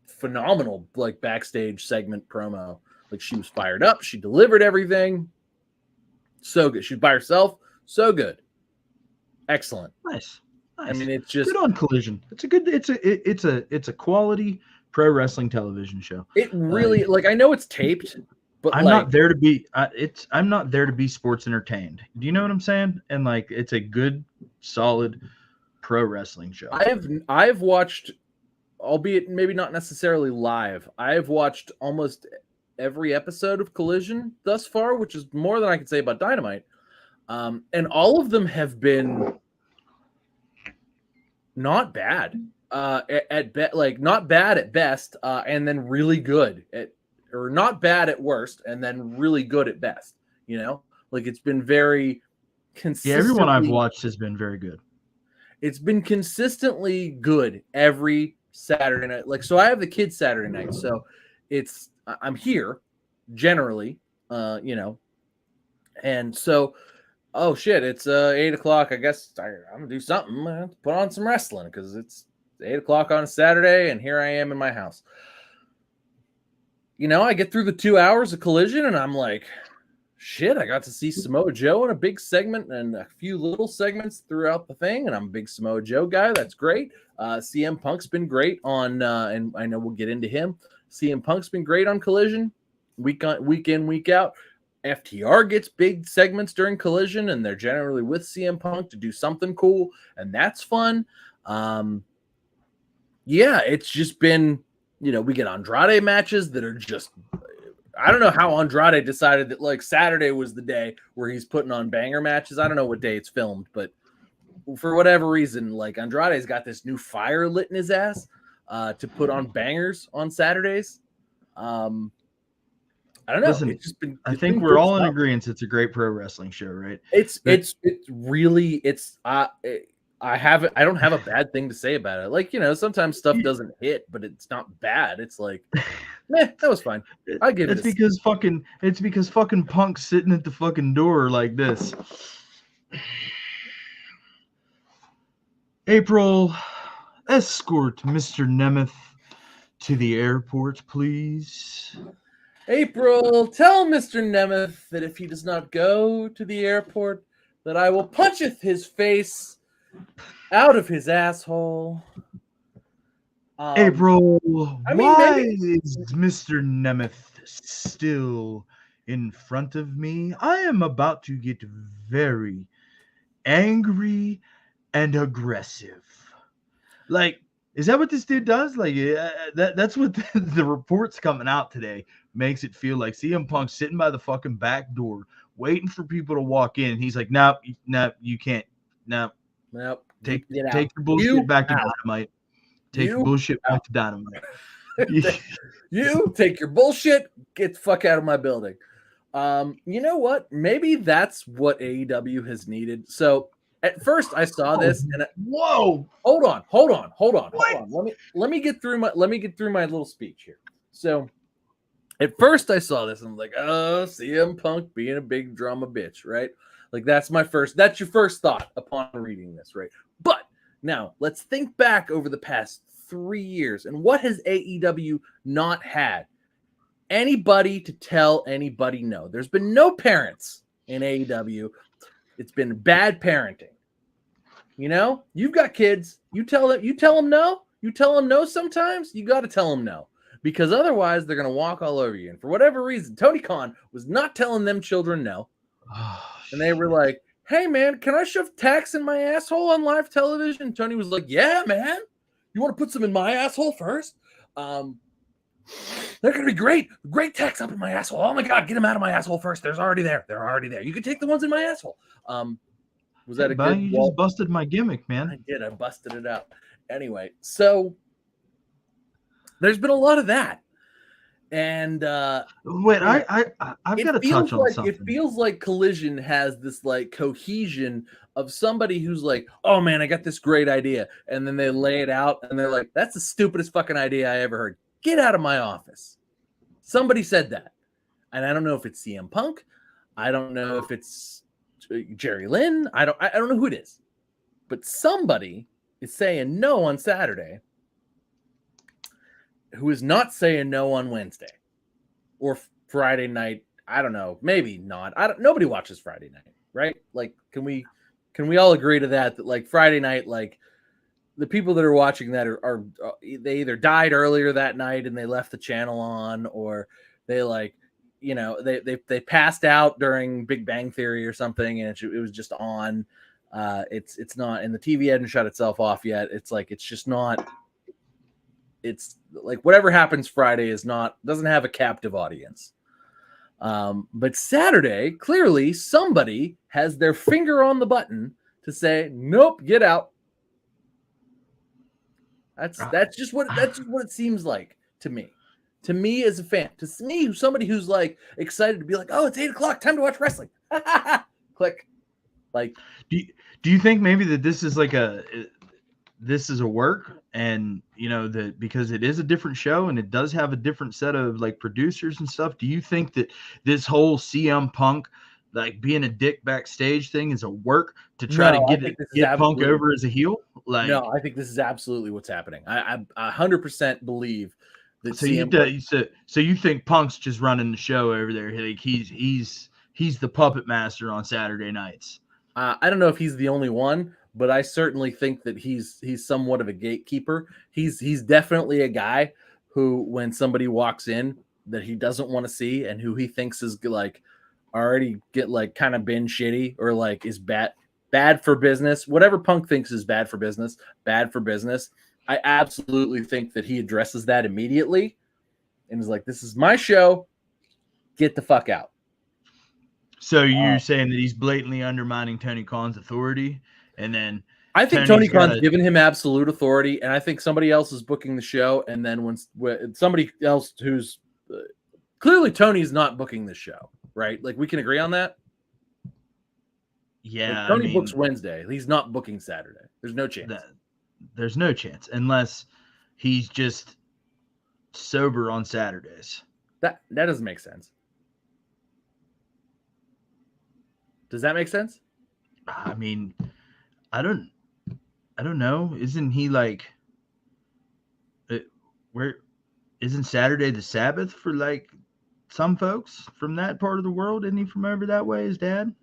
phenomenal like backstage segment promo. Like she was fired up. She delivered everything. So good. She's by herself. So good. Excellent. Nice. I mean, it's just good on Collision. It's a quality pro wrestling television show. it really like I know it's taped, but I'm like, not there to be. I'm not there to be sports entertained. Do you know what I'm saying? And like, it's a good, solid pro wrestling show. I've watched, albeit maybe not necessarily live. I have watched almost every episode of Collision thus far, which is more than I can say about Dynamite. And all of them have been not bad. Not bad at best, and then really good or not bad at worst, and then really good at best. You know, like it's been very consistent. Yeah, everyone I've watched has been very good. It's been consistently good every Saturday night. Like, so I have the kids Saturday night, so I'm here generally, you know, and so. Oh shit! It's 8 o'clock. I guess I'm gonna do something. I'm gonna put on some wrestling because it's 8 o'clock on a Saturday, and here I am in my house. You know, I get through the 2 hours of Collision, and I'm like, shit! I got to see Samoa Joe in a big segment and a few little segments throughout the thing, and I'm a big Samoa Joe guy. That's great. CM Punk's been great on, and I know we'll get into him. CM Punk's been great on Collision, week in, week out. FTR gets big segments during Collision, and they're generally with CM Punk to do something cool, and that's fun. Yeah, it's just been, you know, we get Andrade matches that are just, I don't know how Andrade decided that like Saturday was the day where he's putting on banger matches. I don't know what day it's filmed, but for whatever reason, like Andrade's got this new fire lit in his ass to put on bangers on Saturdays. I don't know. Listen, I think we're all in agreement. It's a great pro wrestling show, right? It's really I don't have a bad thing to say about it. Like, you know, sometimes stuff doesn't hit, but it's not bad. It's like, that was fine. I give it. It's because fucking Punk's sitting at the fucking door like this. April, escort Mr. Nemeth to the airport, please. April, tell Mr. Nemeth that if he does not go to the airport, that I will puncheth his face out of his asshole. April, why is Mr. Nemeth still in front of me? I am about to get very angry and aggressive. Like, is that what this dude does? Like, that's what the reports coming out today makes it feel like. CM Punk sitting by the fucking back door, waiting for people to walk in. He's like, no, you can't. No, take your bullshit back to Dynamite. Take your bullshit back to Dynamite. You take your bullshit, get the fuck out of my building. You know what? Maybe that's what AEW has needed. So at first I saw this and hold on. Let me get through my little speech here. So at first I saw this and I'm like, oh, CM Punk being a big drama bitch, right? Like that's your first thought upon reading this, right? But now let's think back over the past 3 years and what has AEW not had? Anybody to tell anybody no. There's been no parents in AEW. It's been bad parenting. You know, you've got kids. You tell them no. You tell them no sometimes. You got to tell them no. Because otherwise they're going to walk all over you. And for whatever reason, Tony Khan was not telling them children no. And they were like, hey man, can I shove tacks in my asshole on live television? Tony was like, yeah, man. You want to put some in my asshole first? They're gonna be great. Great tacks up in my asshole. Oh my god, get them out of my asshole first. They're already there. You can take the ones in my asshole. Was that a good? You just busted my gimmick, man. I did. I busted it out. Anyway, so there's been a lot of that. And wait, I've got to touch on something. It feels like Collision has this like cohesion of somebody who's like, oh man, I got this great idea. And then they lay it out and they're like, that's the stupidest fucking idea I ever heard. Get out of my office. Somebody said that. And I don't know if it's CM Punk. I don't know if it's Jerry Lynn. I don't know who it is. But somebody is saying no on Saturday who is not saying no on Wednesday or Friday night. I don't know. Maybe not. Nobody watches Friday night, right? Like, can we all agree to that like Friday night, like the people that are watching that are they either died earlier that night and they left the channel on, or they like, you know, they passed out during Big Bang Theory or something and it was just on. It's not, and the TV hadn't shut itself off yet. It's like, it's just not. It's like whatever happens Friday doesn't have a captive audience. But Saturday, clearly somebody has their finger on the button to say, nope, get out. That's just what it seems like to me. To me as a fan, to me, somebody who's like excited to be like, oh, it's 8:00, time to watch wrestling. Click. Like, do you think maybe that this is like this is a work, and you know that because it is a different show and it does have a different set of like producers and stuff? Do you think that this whole CM Punk like being a dick backstage thing is a work to try to get Punk over as a heel? Like, no, I think this is absolutely what's happening. I 100% believe that. So you think Punk's just running the show over there? Like he's the puppet master on Saturday nights. I don't know if he's the only one, but I certainly think that he's somewhat of a gatekeeper. He's definitely a guy who, when somebody walks in that he doesn't want to see and who he thinks is like already get like kind of been shitty or like is bad for business, whatever Punk thinks is bad for business. I absolutely think that he addresses that immediately and is like, this is my show. Get the fuck out. So you're saying that he's blatantly undermining Tony Khan's authority, and then I think Tony Khan's given him absolute authority, and I think somebody else is booking the show, and then when somebody else who's clearly Tony's not booking the show, right? Like we can agree on that. Yeah, like Tony books Wednesday. He's not booking Saturday. There's no chance. There's no chance unless he's just sober on Saturdays. That doesn't make sense. Does that make sense? I mean, I don't know. Isn't he like where isn't Saturday the Sabbath for like some folks from that part of the world? Isn't he from over that way, his dad?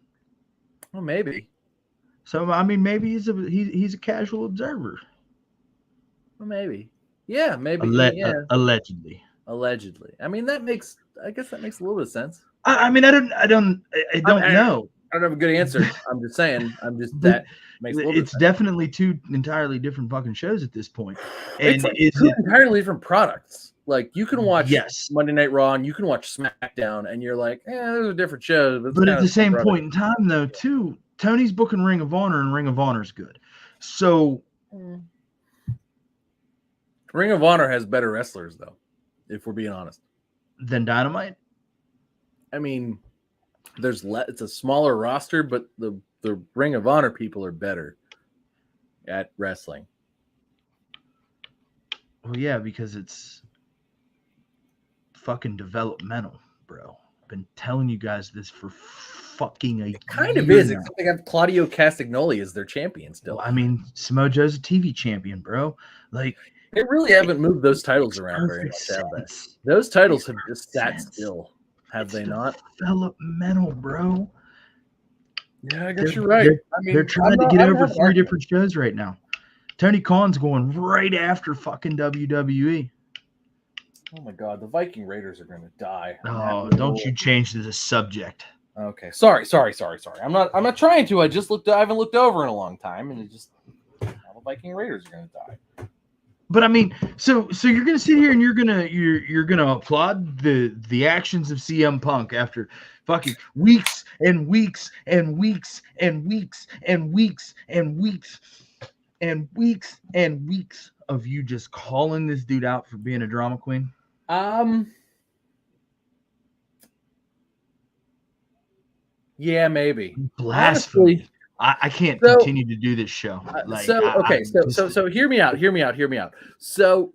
Well, maybe. So I mean, maybe he's a casual observer. Well, maybe. Yeah, maybe. Allegedly. I mean, I guess that makes a little bit of sense. I mean, I don't know. I don't have a good answer. I'm just saying. That makes a little bit of sense. Definitely two entirely different fucking shows at this point. And it's two entirely different products. Like you can watch Monday Night Raw and you can watch SmackDown, and you're like, those are different shows. But at the same point in time, though, too, Tony's booking Ring of Honor, and Ring of Honor's good. So Ring of Honor has better wrestlers, though, if we're being honest. Than Dynamite? I mean, it's a smaller roster, but the Ring of Honor people are better at wrestling. Well, yeah, because it's fucking developmental, bro. I've been telling you guys this for fucking a year. It kind of is, except they have Claudio Castagnoli as their champion still. Well, I mean, Samoa Joe's a TV champion, bro. Like, they really haven't moved those titles around very much, have they? Those titles have just sat still. Have they not? Developmental, bro. Yeah, I guess you're right. They're trying to get over 3 different shows right now. Tony Khan's going right after fucking WWE. Oh my God, the Viking Raiders are going to die. Oh, don't you change the subject. Okay. Sorry. I'm not trying to. I haven't looked over in a long time, and all the Viking Raiders are gonna die. But I mean, so you're gonna sit here and you're gonna applaud the actions of CM Punk after fucking weeks and weeks and weeks and weeks and weeks and weeks and weeks and weeks of you just calling this dude out for being a drama queen? Yeah, maybe. Blasphemy. Honestly, I can't continue to do this show. So hear me out. So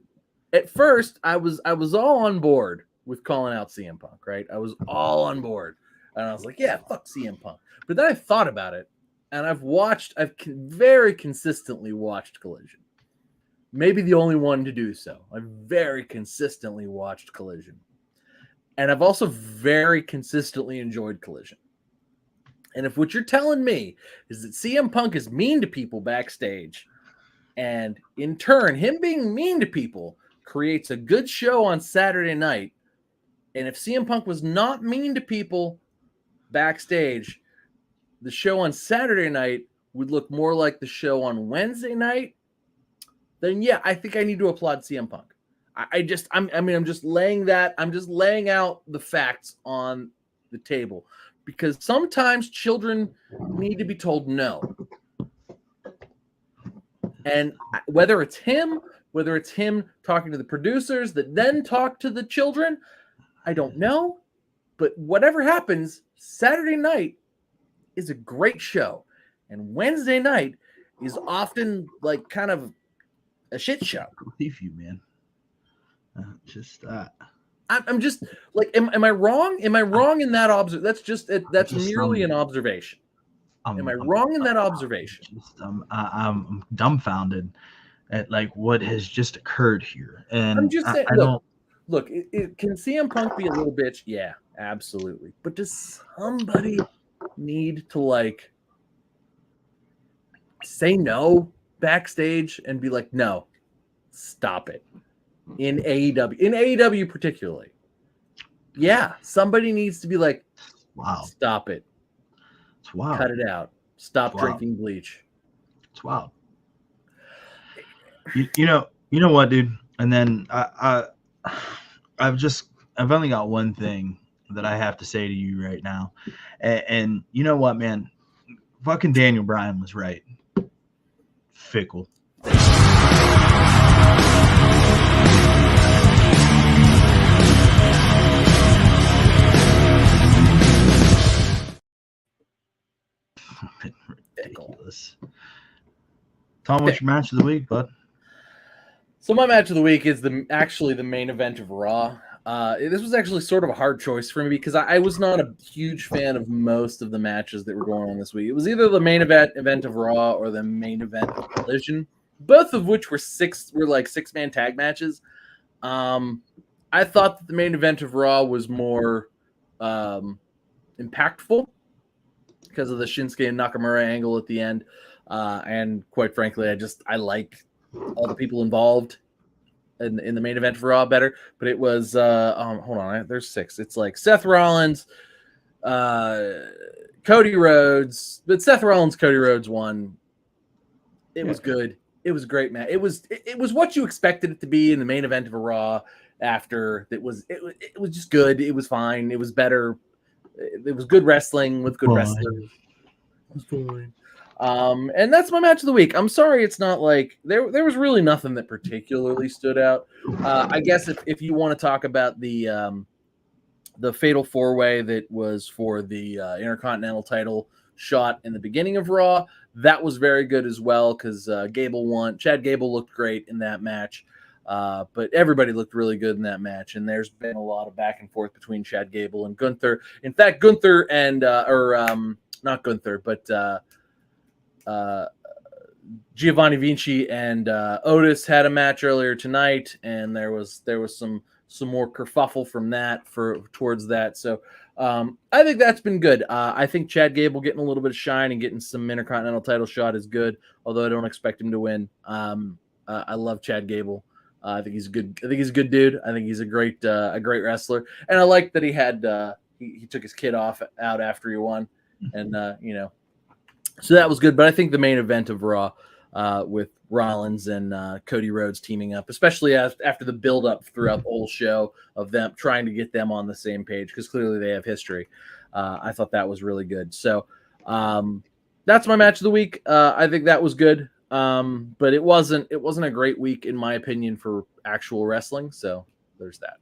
at first I was all on board with calling out CM Punk, right? I was all on board. And I was like, yeah, fuck CM Punk. But then I thought about it, and I've very consistently watched Collision. Maybe the only one to do so. I've very consistently watched Collision. And I've also very consistently enjoyed Collision. And if what you're telling me is that CM Punk is mean to people backstage, and in turn, him being mean to people creates a good show on Saturday night, and if CM Punk was not mean to people backstage, the show on Saturday night would look more like the show on Wednesday night, then yeah, I think I need to applaud CM Punk. I'm just laying out the facts on the table. Because sometimes children need to be told no. And whether it's him talking to the producers that then talk to the children, I don't know. But whatever happens, Saturday night is a great show. And Wednesday night is often like kind of a shit show. I believe you, man. I'm just like, am I wrong? Am I wrong in that observation? That's merely an observation. Am I wrong in that observation? I'm dumbfounded at like what has just occurred here, and I'm just saying. Look, can CM Punk be a little bitch? Yeah, absolutely. But does somebody need to like say no backstage and be like, no, stop it? In AEW particularly. Yeah, somebody needs to be like, wow, stop it. It's wild. Cut it out. Stop drinking bleach. It's wild. You know what, dude? And then I've only got one thing that I have to say to you right now. And you know what, man? Fucking Daniel Bryan was right. Fickle. Ridiculous. Tom, what's your match of the week, bud? So my match of the week is actually the main event of Raw. This was actually sort of a hard choice for me because I was not a huge fan of most of the matches that were going on this week. It was either the main event of Raw or the main event of Collision, both of which were six-man tag matches. I thought that the main event of Raw was more impactful because of the Shinsuke and Nakamura angle at the end. And quite frankly, I like all the people involved in the main event of Raw better. But it was hold on, there's 6. It's like Seth Rollins, Cody Rhodes, but Seth Rollins, Cody Rhodes won. It was good. It was a great match. It was what you expected it to be in the main event of a Raw. After it was just good. It was fine. It was better. It was good wrestling with good wrestlers. It was fine. And that's my match of the week. I'm sorry, it's not like there was really nothing that particularly stood out. I guess if you want to talk about the fatal 4-way that was for the Intercontinental title shot in the beginning of Raw, that was very good as well because Gable won. Chad Gable looked great in that match. But everybody looked really good in that match, and there's been a lot of back and forth between Chad Gable and Gunther. In fact, Gunther and not Gunther, but Giovanni Vinci and Otis had a match earlier tonight, and there was some more kerfuffle from that towards that. So I think that's been good. I think Chad Gable getting a little bit of shine and getting some Intercontinental title shot is good, although I don't expect him to win. I love Chad Gable. I think he's a good. I think he's a good dude. I think he's a great wrestler, and I like that he had he took his kid out after he won, and so that was good. But I think the main event of Raw with Rollins and Cody Rhodes teaming up, especially after the build-up throughout the whole show of them trying to get them on the same page, because clearly they have history. I thought that was really good. So that's my match of the week. I think that was good, but it wasn't a great week in my opinion for actual wrestling. So there's that.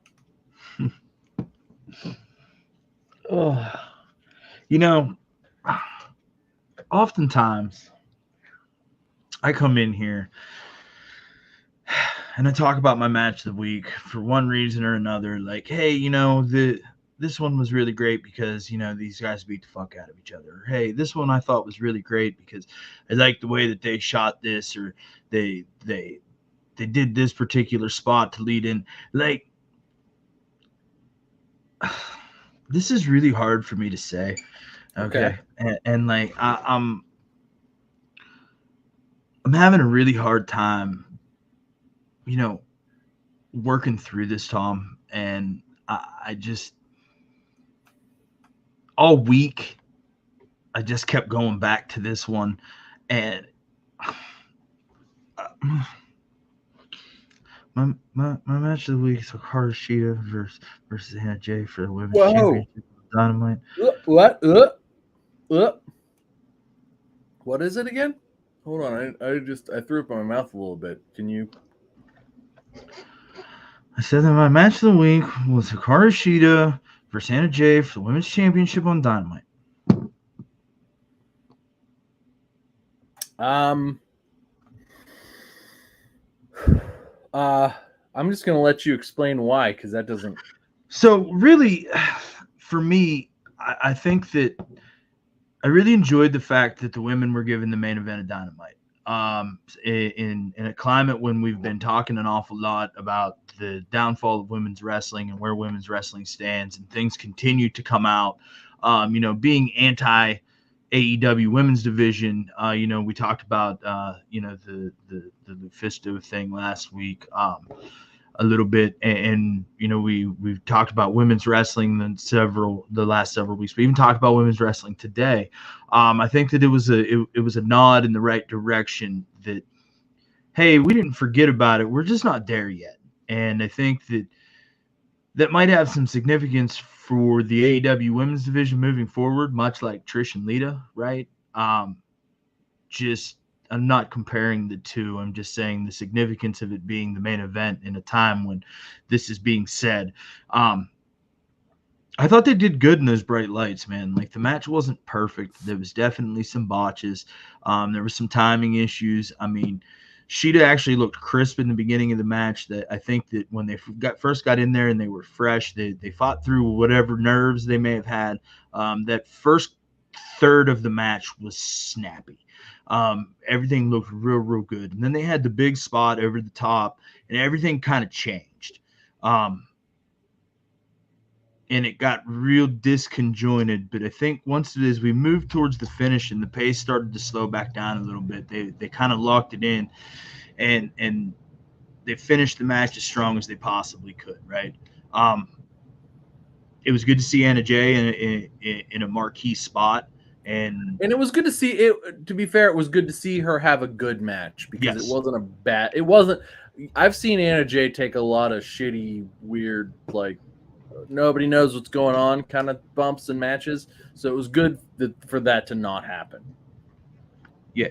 Oh, oftentimes I come in here and I talk about my match of the week for one reason or another. Like, hey, this one was really great because, these guys beat the fuck out of each other. Or, hey, this one I thought was really great because I like the way that they shot this, or they did this particular spot to lead in. Like, this is really hard for me to say. Okay. And like, I'm having a really hard time, working through this, Tom. And I just, all week, I just kept going back to this one. And my match of the week is Hikaru Shida versus Anna Jay for the Women's Championship Dynamite. What? What is it again? Hold on, I threw up in my mouth a little bit. Can you? I said that my match of the week was Hikaru Shida versus Anna Jay for the Women's Championship on Dynamite. I'm just gonna let you explain why, because that doesn't. So really, for me, I think that I really enjoyed the fact that the women were given the main event of Dynamite. In a climate when we've been talking an awful lot about the downfall of women's wrestling and where women's wrestling stands, and things continue to come out, being anti AEW women's division, we talked about, the Lufisto thing last week, a little bit, and we've talked about women's wrestling the last several weeks. We even talked about women's wrestling today. I think that it was a nod in the right direction that, hey, we didn't forget about it. We're just not there yet. And I think that might have some significance for the AEW women's division moving forward, much like Trish and Lita, right? I'm not comparing the two. I'm just saying the significance of it being the main event in a time when this is being said. I thought they did good in those bright lights, man. Like, the match wasn't perfect. There was definitely some botches. There were some timing issues. I mean, Shida actually looked crisp in the beginning of the match. That I think that when they first got in there and they were fresh, they fought through whatever nerves they may have had. That first third of the match was snappy. Everything looked real good. And then they had the big spot over the top, and everything kind of changed. And it got real disconjointed. But I think once we moved towards the finish and the pace started to slow back down a little bit, they kind of locked it in, and they finished the match as strong as they possibly could, right? It was good to see Anna Jay in a marquee spot. And it was good to see it. To be fair, it was good to see her have a good match, because yes. It wasn't a bad. It wasn't. I've seen Anna Jay take a lot of shitty, weird, like nobody knows what's going on kind of bumps and matches. So it was good for that to not happen. Yeah.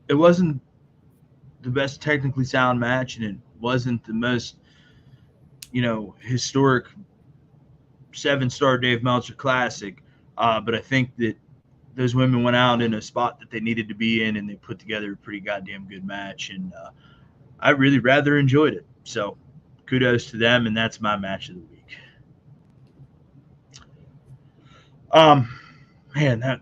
It wasn't the best technically sound match, and it wasn't the most, historic 7-star Dave Meltzer classic. But I think that those women went out in a spot that they needed to be in, and they put together a pretty goddamn good match. And I really rather enjoyed it. So kudos to them. And that's my match of the week. Man, that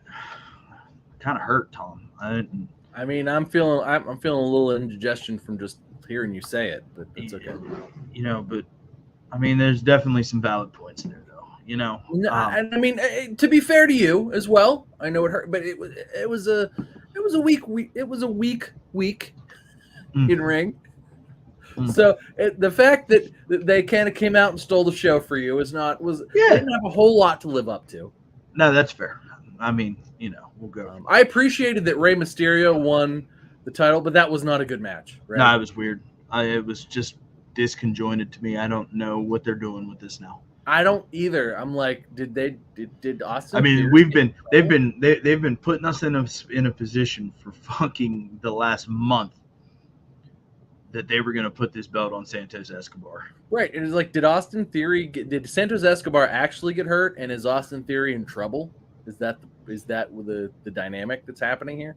kind of hurt, Tom. I mean, I'm feeling a little indigestion from just hearing you say it, but it's okay. But I mean, there's definitely some valid points there, though. I mean, to be fair to you as well, I know it hurt, but it was a weak week in ring. So the fact that they kind of came out and stole the show for you they didn't have a whole lot to live up to. No, that's fair. I mean, we'll go. I appreciated that Rey Mysterio won the title, but that was not a good match. Right? No, it was weird. It was just disconjointed to me. I don't know what they're doing with this now. I don't either. I'm like, did Austin? I mean, Theory they've been putting us in a position for fucking the last month that they were going to put this belt on Santos Escobar. Right. It was like, did Santos Escobar actually get hurt, and is Austin Theory in trouble? Is that the dynamic that's happening here?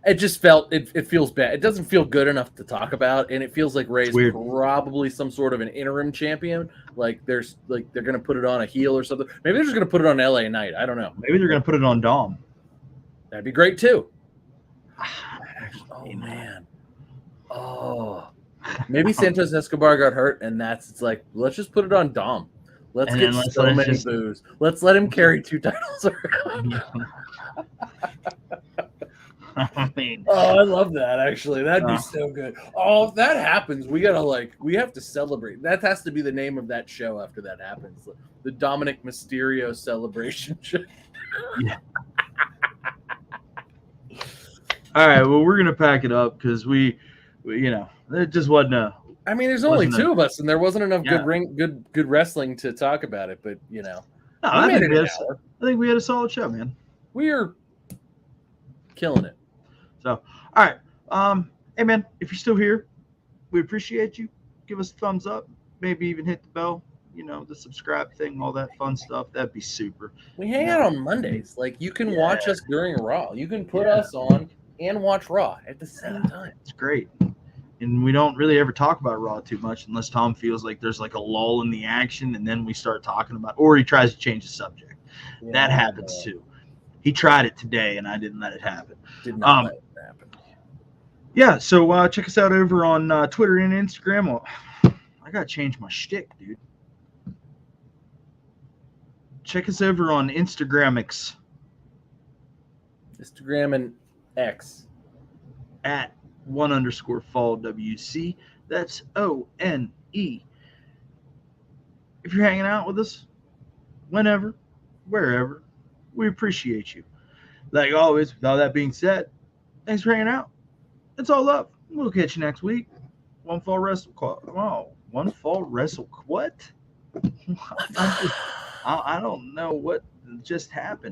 It just it feels bad. It doesn't feel good enough to talk about, and it feels like Ray's probably some sort of an interim champion. Like they're gonna put it on a heel or something. Maybe they're just gonna put it on LA Knight. I don't know. Maybe they're gonna put it on Dom. That'd be great too. Oh man. Oh. Maybe Santos Escobar got hurt, and it's like, let's just put it on Dom. Let's get so many boos. Let's let him carry 2 titles around. I mean, I love that. Actually, that'd be so good. Oh, if that happens, we have to celebrate. That has to be the name of that show after that happens. The Dominic Mysterio celebration show. Yeah. All right. Well, we're gonna pack it up because we it just wasn't a. I mean, there's only 2 of us, and there wasn't enough good wrestling to talk about it. But no, I think we had a solid show, man. We are killing it. So, all right. Hey, man, if you're still here, we appreciate you. Give us a thumbs up. Maybe even hit the bell. The subscribe thing, all that fun stuff. That'd be super. We hang out on Mondays. Like, you can watch us during Raw. You can put us on and watch Raw at the same time. It's great. And we don't really ever talk about Raw too much unless Tom feels like there's like a lull in the action, and then we start talking about, or he tries to change the subject. Yeah, that happens too. He tried it today, and I didn't let it happen. Did not let it happen. Yeah, so check us out over on Twitter and Instagram. Well, I got to change my shtick, dude. Check us over on Instagram and X. At @1_fall WC. That's ONE. If you're hanging out with us, whenever, wherever, we appreciate you. Like always, with all that being said, thanks for hanging out. It's all up. We'll catch you next week. One Fall WrestleCast. Oh, One Fall Wrestle. What? I don't know what just happened.